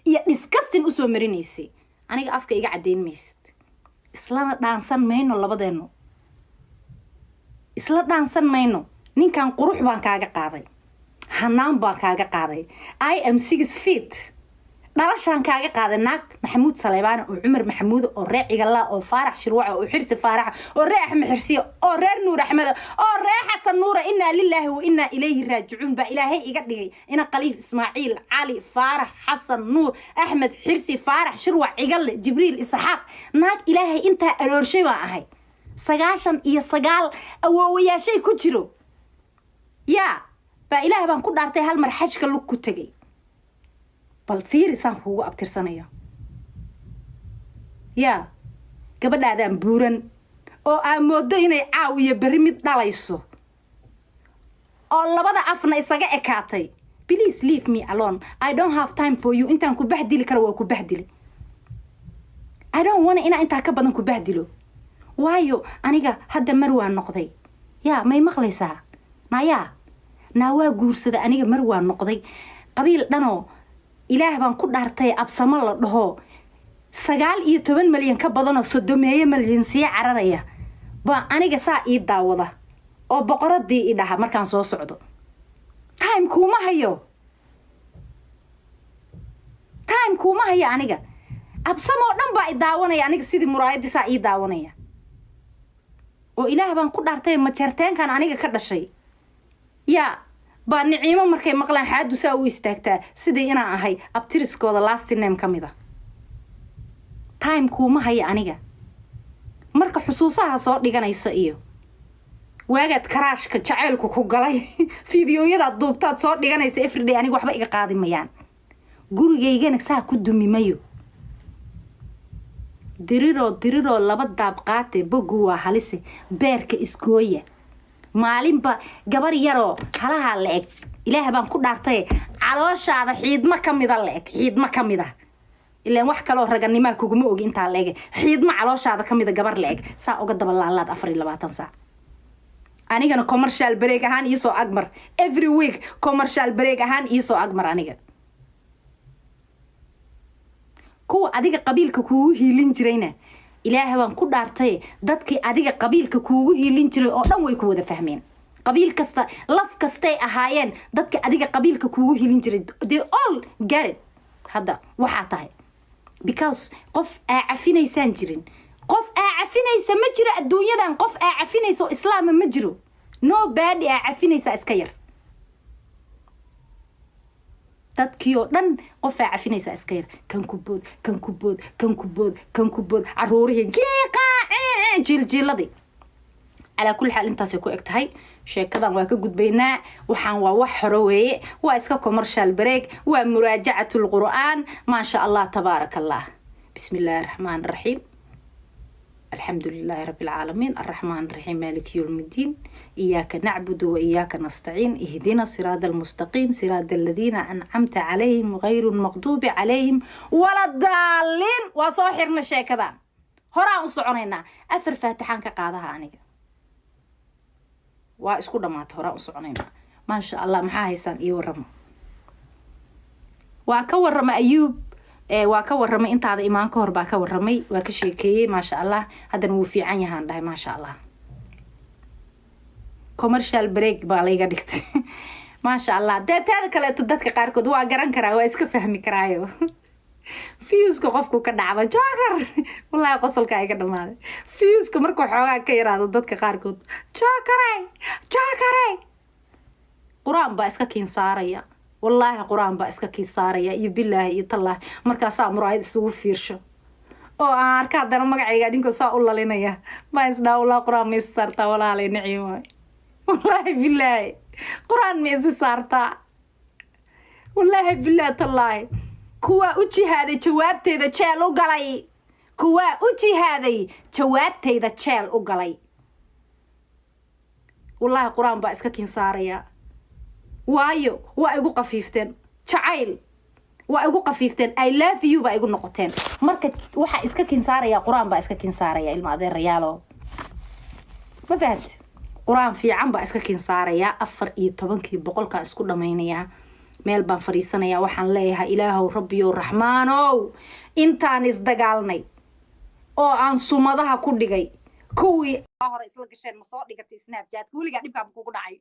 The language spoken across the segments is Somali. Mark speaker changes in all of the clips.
Speaker 1: iyo disgusting u soo marinaysay aniga afka iga cadeyn maysid isla dhaansan mayno labadeenu isla dhaansan mayno ninkan qurux baan kaaga qaaday hanaan baan kaaga qaaday I am 6 feet dhalashaan kaaga qaaday naag maxamuud saleebaan oo cumar maxamuud oo reeciga la oo faarax shirwac oo xirsi faarax oo reex maxirsiyo oo reer nuur axmed oo reex xasan nuur inna lillahi wa inna ilayhi raaji'uun ba ilaahay iga dhigay ina qaliif ismaaciil cali faarax xasan nuur axmed xirsi faarax shirwac igal jibriil isxaaq naag ilaahay inta aroorshay baa ahay 99 awoowayaashay ku jiro ya ba ilaahay baan ku dhaartay hal mar xajka lug ku tagay bal fiirisan kuugu abtirsanayo ya gabadhaadaan buuran oo aan moodo inay caawiyo bari mid dhalayso oo labada afna isaga ekaatay please leave me alone I don't have time for you intaan ku bahdili karo waa ku bahdili I don't want ina inta ka badan ku bahdilo waayo aniga hadda mar waan noqday ya may maqlaysaa naya waa guursada aniga mar waan noqday qabiil dhano ilaah baan ku dhaartay absamo la dhaho 19 milyan ka badan oo 30 milyan si cararaya ba aniga saa ii daawada oo boqoradii ii dhaha markaan soo socdo time kuma hayo aniga absamo dhan baa ii daawanaya aniga sidii muraayadii saa ii daawanaya oo ilaah baan ku dhaartay ma jarteenkan aniga ka dhashay ya ba niciimo markay maqlaan xaadu saa u istaagtaa sidii inaan ahay abtiriskooda last name kamida time kuma haya aniga marka xusuusaha soo dhiganayso iyo waagad karaashka jaceelku ku galay fiidiyoyada duubtaad soo dhiganaysa everyday aniga waxba iga qaadimayaan gurigeygana saa ku dumimayo diriro laba daab qaate bogu waa halise beerka isgooya maalinba gabar yaroo halaha la eg ilaahay baan ku dhaartay calooshaada xiidma kamida la eg xiidma kamida ilaan wax kale oo raganimo kuguma og inta la eg xiidma calooshaada kamida gabar la eg saa uga daba laalaad 24 saac anigana commercial break ahaan iisoo agmar every week commercial break ahaan iisoo agmar aniga kuwa adiga qabiilka kuugu hiilin jirayna ilaahay baan ku dhaartay dadkii adiga qabiilka kuugu hiilin jiray oo dhan way ku wada fahmeen qabiil kasta laf kastay ahaayeen dadka adiga qabiilka kuugu hiilin jiray they all get it hada waxa tahay because qof aafinaysan jirin qof aafinaysa ma jiro adduunyadan qof aafinayso islaam ma jiro nobody aafinaysa iska yar dadkii oo dhan qof aafinaysa iska yar kan ku bood caruurihi geeqa jiljiladii ala kulli xal intaas ku egtahay sheekadan waa ka gudbaynaa waxaan waa wax hore weeye waa iska commercial break waa muraajacatul quraan ma sha Allah tabarakallah bismillaahir rahmaanir rahiim الحمد لله رب العالمين الرحمن الرحيم مالك يوم الدين إياك نعبد وإياك نستعين اهدنا الصراط المستقيم صراط الذين أنعمت عليهم غير المغضوب عليهم ولا الضالين وصاحرنا شيء كذا هراء صعونينا أفر فاتحان كقاضها عنك واسكو دمات هراء صعونينا ما شاء الله محاهيسان يورم وكورم أيوب waa ka waramay intaada imaan ka hor baa ka waramay waa ka sheekeeyay ma sha Allah hadana wuu fiican yahaan dhahay ma sha Allah commercial break baa layga dhigtay ma sha Allah dadka kale dadka qaar kood waa garan karaa waa iska fahmi karaayo fiyuska qofku ka dhacba joogar wallahi qosolka ay ka dhamaaday fiyuska markuu xoogaa ka yiraahdo dadka qaar kood joogaray quraan baa iska kiin saaraya والله قرآن بأسك كيسارة يا بالله يطلع مركز مرايد سوق فيرشة أو أركض أنا مقعد قاعدين كساء الله لنا يا ما يصدق والله قرآن ميسرتا ولا على نعيمة والله بالله قرآن ميسرتا والله بالله طلعي كوا أجي هذا جواب تيدا شال وقلي كوا أجي هذا جواب تيدا شال وقلي والله قرآن بأسك كيسارة يا waayo waa igu qafiifteen jacayl waa igu qafiifteen I love you baa igu noqoteen marka waxa iska kinsaaraya quraan baa iska kinsaaraya ilma adeerayaalo ma fahamtid quraan fiican baa iska kinsaaraya 14 boqolka isku dhameynaya meel baan fariisanayaa waxaan leeyahay ilaahow rabbiyow raxmaanow intaan isdagaalnay oo aan sumadaha ku dhigay kuwii hore isla gasheen ma soo dhigatay snapchat weligaa dhibkaa kugu dhacay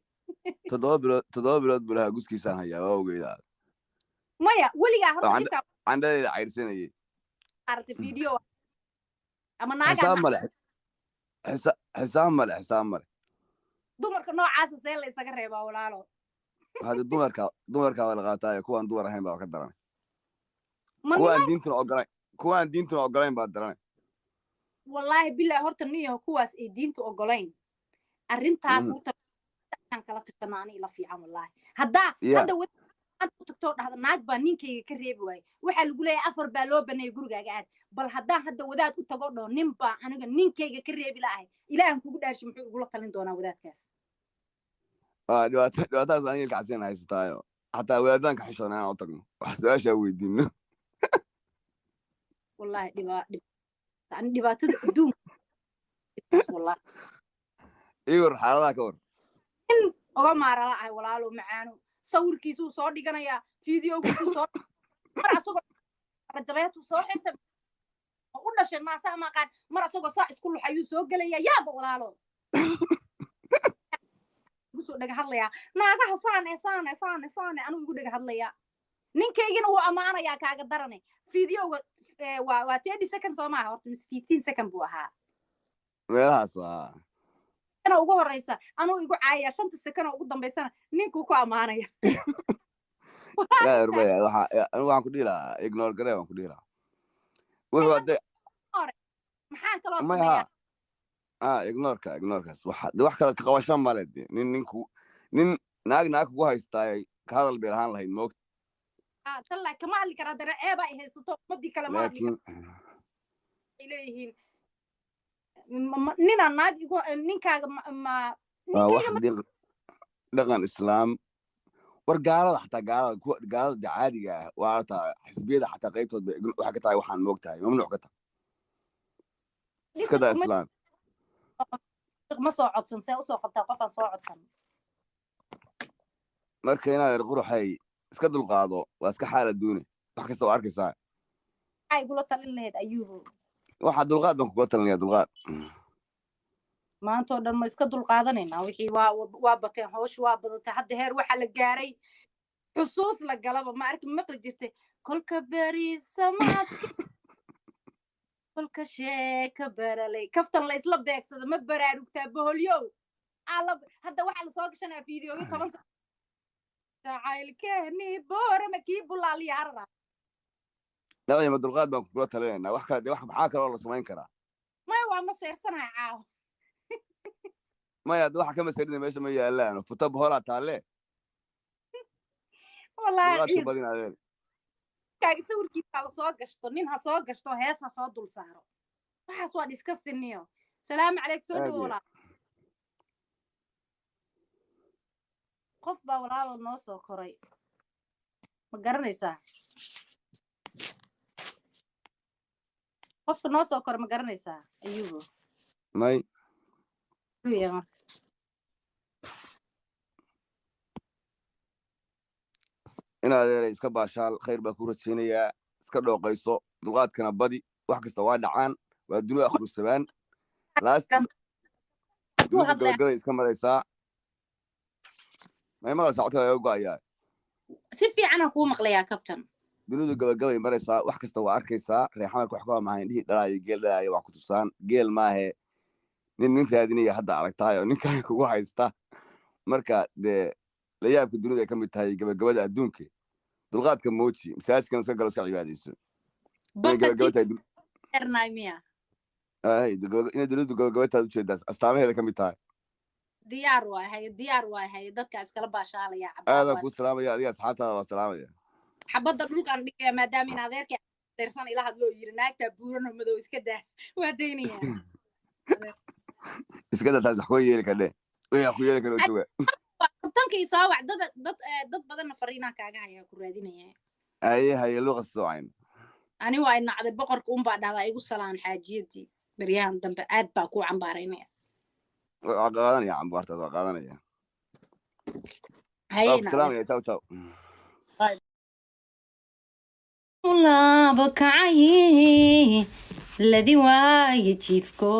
Speaker 2: toddoba bilood bulaha guskiisaan hayaa waa ogeydaa
Speaker 1: maya weligaa horta dhibkaa
Speaker 2: candhadeeda cayrsanayay
Speaker 1: aragtay video ama
Speaker 2: xisaab male
Speaker 1: dumarka noocaasa see la isaga reebaa walaalo
Speaker 2: hadda dumarka waa la qaataayo kuwaan dumar ahayn baa ka daranay kuwaan diintuna ogolayn baa daranay
Speaker 1: wallaahi billahi horta niyo kuwaas ay diinta ogolayn arrintaas horta kala tashana ani ila fiican wallaahi hadda u tagtoo dhahdo naag baa ninkayga ka reebi waaye waxaa lagu leeyahay 4 baa loo baneeyay gurigaaga aad bal haddaan hadda wadaad u tago dhoo nin baa aniga ninkayga ka reebi la'ahay ilaahan kugu dhaashi muxuu igula talin doonaa wadaadkaas
Speaker 2: dhibaatadaas aniga kacsiin haysataayo xataa wadaadaanka xishoona inaan u tagno wax su-aashaa weydiino
Speaker 1: wallaahi dhibaatada adduunka wallaahi
Speaker 2: iwar xaaladaha ka war
Speaker 1: in oga maara la'ahay walaalo macaano sawirkiisuu soo dhiganayaa fideogiisuu soo mar asagoo rajabeetu soo xigta u dhashay maasaha maqaan mar asagoo saa isku luxayuu soo gelayaa yaaba walaalo soo dhaga hadlayaa naagaha saane anuu igu dhaga hadlayaa ninkaygina wuu ammaanayaa kaaga darane fideoga waa 30 seconds soo maaha horta mise 15 second buu ahaa
Speaker 2: meelahaas
Speaker 1: ana ugu horeysa anuu igu caaya 5 second oo ugu dambeysana ninkuu ku ammaanaya
Speaker 2: waxaan ku dhihi lahaa ignore garee waan ku dhihi lahaa wuxuu hadde
Speaker 1: maxaa kaloo sameeyaa
Speaker 2: ignorekaas wax kale ka qabasho male de nin naag kugu haystaay ka hadal bay lahaan lahayd moogta
Speaker 1: tallaa kama hadli karaa dana ceeba ay haysato ummadii kale ma hadli ay leeyihiin nina naag igu ninkaaga
Speaker 2: wax dhaqan islaam war gaalada caadiga ah waa taa xisbiyada xataa qaybtood bay waxa ka tahay waxaan moogtahay mamnuuc ka tahay iska daa islaam
Speaker 1: ma soo codsan see usoo qabtaa qofaan soo codsan
Speaker 2: marka inaad quruxay iska dulqaado waa iska xaala duune wax kasta waa arkaysaa
Speaker 1: ay gula talin lahayd ayuubu
Speaker 2: waxa dulqaad baan kuga talinayaa dulqaad
Speaker 1: maanta oo dhan ma iska dulqaadanaynaa wixii waa bateen hoosh waa badatay hadda heer waxa la gaaray xusuus la galaba ma arki maqli jirtay kolka berisamaad kolka sheeka baralay kaftan la isla beegsada ma baraarugtaa boholyow hadda waxaa lasoo gashanaa fideoyo 10 jacaylkeeni boorama kii bulaaliya harara
Speaker 2: dawayma dulqaad baan kugula talinaynaa wax kale wax maxaa kaloo la samayn karaa
Speaker 1: maya waa ma seersanaha caaw
Speaker 2: maya waxa kama seerina meesha ma yaalaan futa bohola taale
Speaker 1: wallaahi
Speaker 2: badin adeen
Speaker 1: kaaga sawirkiisa la soo gashto nin ha soo gashto hees ha soo dul saaro waxaas waa disgusting niyo salaamu calaykum soo dhawoola qof baa walaalo noo soo koray ma garanaysaa qofka noo soo koray ma garanaysaa ayuubo
Speaker 2: may inaad iska baashaal khayr baa ku rajaynayaa iska dhooqayso dulqaadkana badi wax kasta waa dhacaan waa dunida akhrusamaan gabagabay iska maraysaa maymada sacodka laga go'ayaa
Speaker 1: si fiicanaan kuu maqlayaa kabtan
Speaker 2: dunidu gabagabay maraysaa wax kasta waa arkaysaa reexamarka wax ka mahayn dhihi dhalaayo geel dhalaayo wax ku tusaan geel maahe nin raadinaya hadda aragtahay oo ninkan kugu haysta marka dee layaabka dunida ay ka mid tahay gabagabada adduunka dulqaadka mooji masaajidkan iska galo iska cibaadayso inay dunidu gabagabataad ujeedaas astaamaheeda ka mid tahay
Speaker 1: diyaar waahay dadka iskala baashaalaya
Speaker 2: aadan kuu salaamaya adiga asxaabtaada waa salaamaya
Speaker 1: xabadda dhulkaan dhigaya maadaama in adeerkii deersan ila hadloo yiri naagtaa buuran oo madow iska daa waa daynaya
Speaker 2: iska daa taas wax ku yeeli kadhe wixii ku yeeli karo jooga
Speaker 1: tankii soo wac dad badanna fariinaan kaaga hayaa ku raadinaya
Speaker 2: haye luuqa soocayn
Speaker 1: ani waa inacday boqorka unbaa dhahdaa igu salaan xaajiyadii baryahan dambe aad baa kuu cambaaraynaya
Speaker 2: waa qaadanaya cambaartaas waa qaadanaya
Speaker 1: hayena
Speaker 2: salaamaya ciao
Speaker 1: laabo kacay ladii waaye jiifko